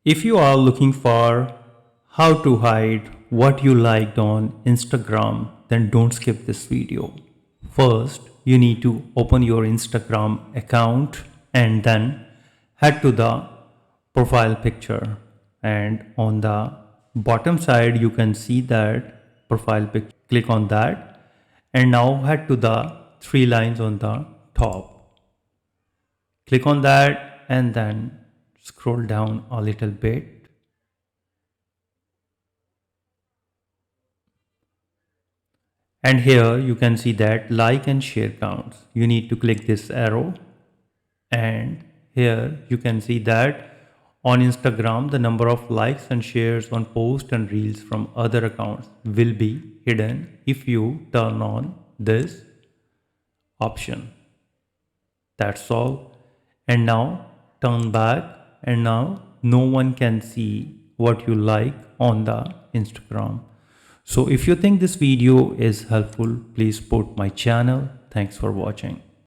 If you are looking for how to hide what you liked on Instagram, then don't skip this video. First, you need to open your Instagram account and then head to the profile picture. And on the bottom side, you can see that profile picture. Click on that and now head to the three lines on the top. Click on that and then scroll down a little bit. And here you can see that like and share counts. You need to click this arrow, and here you can see that on Instagram the number of likes and shares on posts and reels from other accounts will be hidden if you turn on this option. That's all. And now turn back, and now no one can see what you like on the Instagram. So if you think this video is helpful, please support my channel. Thanks for watching.